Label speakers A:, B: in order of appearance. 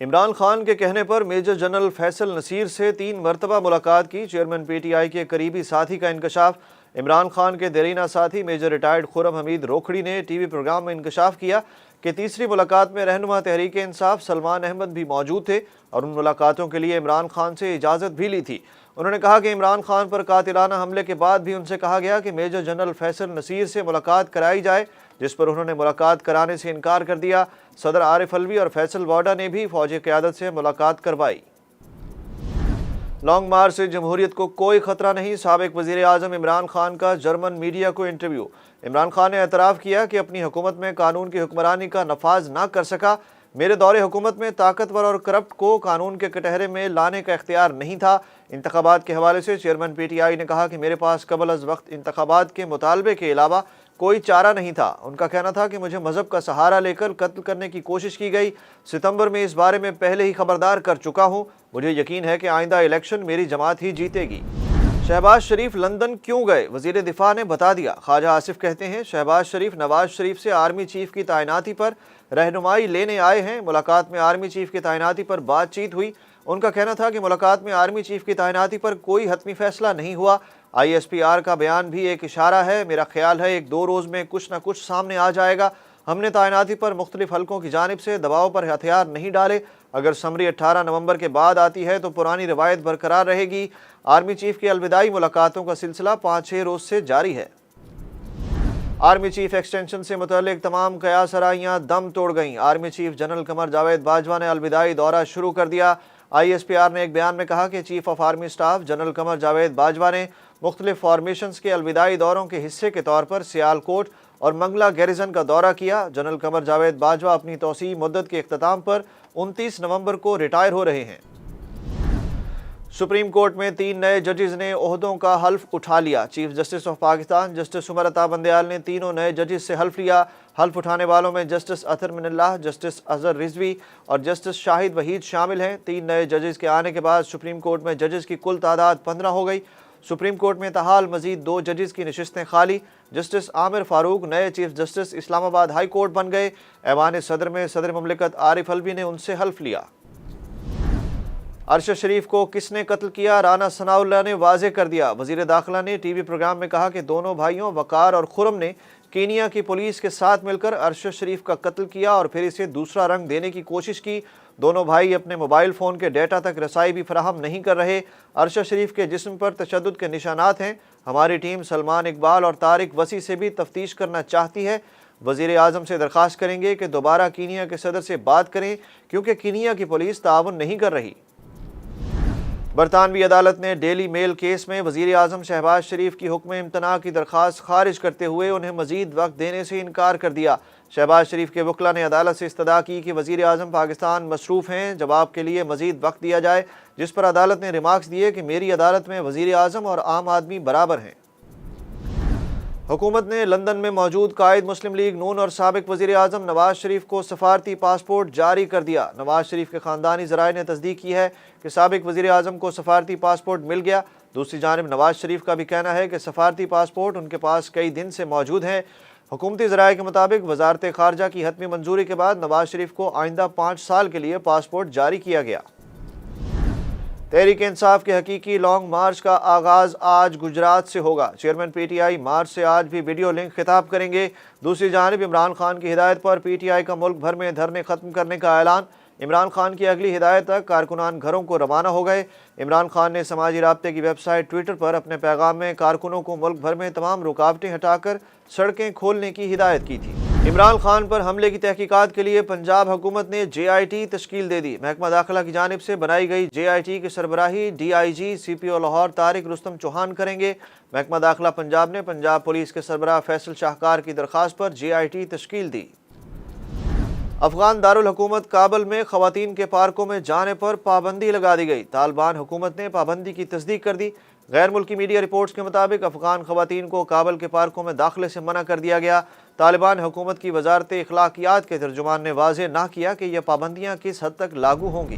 A: عمران خان کے کہنے پر major general Faisal Naseer سے 3 مرتبہ ملاقات کی چیئرمین پی ٹی آئی کے قریبی ساتھی کا انکشاف۔ عمران خان کے دیرینہ ساتھی میجر ریٹائرڈ خرم حمید روکھڑی نے ٹی وی پروگرام میں انکشاف کیا کہ تیسری ملاقات میں رہنما تحریک انصاف سلمان احمد بھی موجود تھے اور ان ملاقاتوں کے لیے عمران خان سے اجازت بھی لی تھی۔ انہوں نے کہا کہ عمران خان پر قاتلانہ حملے کے بعد بھی ان سے کہا گیا کہ میجر جنرل فیصل نصیر سے ملاقات کرائی جائے، جس پر انہوں نے ملاقات کرانے سے انکار کر دیا۔ صدر عارف الوی اور فیصل واڈا نے بھی فوجی قیادت سے ملاقات کروائی۔ لانگ مارچ سے جمہوریت کو کوئی خطرہ نہیں، سابق وزیر اعظم عمران خان کا جرمن میڈیا کو انٹرویو۔ عمران خان نے اعتراف کیا کہ اپنی حکومت میں قانون کی حکمرانی کا نفاذ نہ کر سکا۔ میرے دور حکومت میں طاقتور اور کرپٹ کو قانون کے کٹہرے میں لانے کا اختیار نہیں تھا۔ انتخابات کے حوالے سے چیئرمین پی ٹی آئی نے کہا کہ میرے پاس قبل از وقت انتخابات کے مطالبے کے علاوہ کوئی چارہ نہیں تھا۔ ان کا کہنا تھا کہ مجھے مذہب کا سہارا لے کر قتل کرنے کی کوشش کی گئی۔ ستمبر میں اس بارے میں پہلے ہی خبردار کر چکا ہوں۔ مجھے یقین ہے کہ آئندہ الیکشن میری جماعت ہی جیتے گی۔ شہباز شریف لندن کیوں گئے؟ وزیر دفاع نے بتا دیا۔ خواجہ آصف کہتے ہیں شہباز شریف نواز شریف سے آرمی چیف کی تعیناتی پر رہنمائی لینے آئے ہیں۔ ملاقات میں آرمی چیف کی تعیناتی پر بات چیت ہوئی۔ ان کا کہنا تھا کہ ملاقات میں آرمی چیف کی تعیناتی پر کوئی حتمی فیصلہ نہیں ہوا۔ آئی ایس پی آر کا بیان بھی ایک اشارہ ہے۔ میرا خیال ہے 1-2 روز میں کچھ نہ کچھ سامنے آ جائے گا۔ ہم نے تعیناتی پر مختلف حلقوں کی جانب سے دباؤ پر ہتھیار نہیں ڈالے۔ اگر سمری 18 نومبر کے بعد آتی ہے تو پرانی روایت برقرار رہے گی۔ آرمی چیف کی الوداعی ملاقاتوں کا سلسلہ 5-6 روز سے جاری ہے۔ آرمی چیف ایکسٹینشن سے متعلق تمام قیاس آرائیاں دم توڑ گئیں۔ Army chief general Qamar Javed Bajwa نے الوداعی دورہ شروع کر دیا۔ آئی ایس پی آر نے ایک بیان میں کہا کہ chief of army staff general Qamar Javed Bajwa نے مختلف فارمیشنز کے الوداعی دوروں کے حصے کے طور پر سیالکوٹ اور منگلا گیریزن کا دورہ کیا۔ جنرل قمر جاوید باجوہ اپنی توسیعی مدت کے اختتام پر 29 نومبر کو ریٹائر ہو رہے ہیں۔ سپریم کورٹ میں 3 نئے ججز نے عہدوں کا حلف اٹھا لیا۔ Chief justice of Pakistan justice Umar Ata Bandial نے تینوں نئے ججز سے حلف لیا۔ حلف اٹھانے والوں میں جسٹس اطہر من اللہ، جسٹس اظہر رضوی اور جسٹس شاہد وحید شامل ہیں۔ 3 نئے ججز کے آنے کے بعد سپریم کورٹ میں ججز کی کل تعداد 15 ہو گئی۔ سپریم کورٹ میں تاحال مزید 2 ججز کی نشستیں خالی۔ جسٹس عامر فاروق نئے چیف جسٹس اسلام آباد ہائی کورٹ بن گئے۔ ایوان صدر میں صدر مملکت عارف الوی نے ان سے حلف لیا۔ ارشد شریف کو کس نے قتل کیا؟ رانا ثناء اللہ نے واضح کر دیا۔ وزیر داخلہ نے ٹی وی پروگرام میں کہا کہ دونوں بھائیوں وقار اور خرم نے کینیا کی پولیس کے ساتھ مل کر ارشد شریف کا قتل کیا اور پھر اسے دوسرا رنگ دینے کی کوشش کی۔ دونوں بھائی اپنے موبائل فون کے ڈیٹا تک رسائی بھی فراہم نہیں کر رہے۔ ارشد شریف کے جسم پر تشدد کے نشانات ہیں۔ ہماری ٹیم سلمان اقبال اور طارق وسیع سے بھی تفتیش کرنا چاہتی ہے۔ وزیر اعظم سے درخواست کریں گے کہ دوبارہ کینیا کے صدر سے بات کریں کیونکہ کینیا کی پولیس تعاون نہیں کر رہی۔ برطانوی عدالت نے ڈیلی میل کیس میں وزیر اعظم شہباز شریف کی حکم امتناع کی درخواست خارج کرتے ہوئے انہیں مزید وقت دینے سے انکار کر دیا۔ شہباز شریف کے وکلاء نے عدالت سے استدعا کی کہ وزیر اعظم پاکستان مصروف ہیں، جواب کے لیے مزید وقت دیا جائے، جس پر عدالت نے ریمارکس دیے کہ میری عدالت میں وزیر اعظم اور عام آدمی برابر ہیں۔ حکومت نے لندن میں موجود قائد مسلم لیگ نون اور سابق وزیر اعظم نواز شریف کو سفارتی پاسپورٹ جاری کر دیا۔ نواز شریف کے خاندانی ذرائع نے تصدیق کی ہے کہ سابق وزیر اعظم کو سفارتی پاسپورٹ مل گیا۔ دوسری جانب نواز شریف کا بھی کہنا ہے کہ سفارتی پاسپورٹ ان کے پاس کئی دن سے موجود ہیں۔ حکومتی ذرائع کے مطابق وزارت خارجہ کی حتمی منظوری کے بعد نواز شریف کو آئندہ 5 سال کے لیے پاسپورٹ جاری کیا گیا۔ تحریک انصاف کے حقیقی لانگ مارچ کا آغاز آج گجرات سے ہوگا۔ Chairman P T I March سے آج بھی ویڈیو لنک خطاب کریں گے۔ دوسری جانب عمران خان کی ہدایت پر پی ٹی آئی کا ملک بھر میں دھرنے ختم کرنے کا اعلان۔ عمران خان کی اگلی ہدایت تک کارکنان گھروں کو روانہ ہو گئے۔ عمران خان نے سماجی رابطے کی ویب سائٹ ٹویٹر پر اپنے پیغام میں کارکنوں کو ملک بھر میں تمام رکاوٹیں ہٹا کر سڑکیں کھولنے کی ہدایت کی تھی۔ عمران خان پر حملے کی تحقیقات کے لیے پنجاب حکومت نے جے آئی ٹی تشکیل دے دی۔ محکمہ داخلہ کی جانب سے بنائی گئی جے آئی ٹی کی سربراہی ڈی آئی جی سی پی او لاہور طارق رستم چوہان کریں گے۔ محکمہ داخلہ پنجاب نے پنجاب پولیس کے سربراہ فیصل شاہکار کی درخواست پر جے آئی ٹی تشکیل دی۔ افغان دارالحکومت کابل میں خواتین کے پارکوں میں جانے پر پابندی لگا دی گئی۔ طالبان حکومت نے پابندی کی تصدیق کر دی۔ غیر ملکی میڈیا رپورٹس کے مطابق افغان خواتین کو کابل کے پارکوں میں داخلے سے منع کر دیا گیا۔ طالبان حکومت کی وزارت اخلاقیات کے ترجمان نے واضح نہ کیا کہ یہ پابندیاں کس حد تک لاگو ہوں گی۔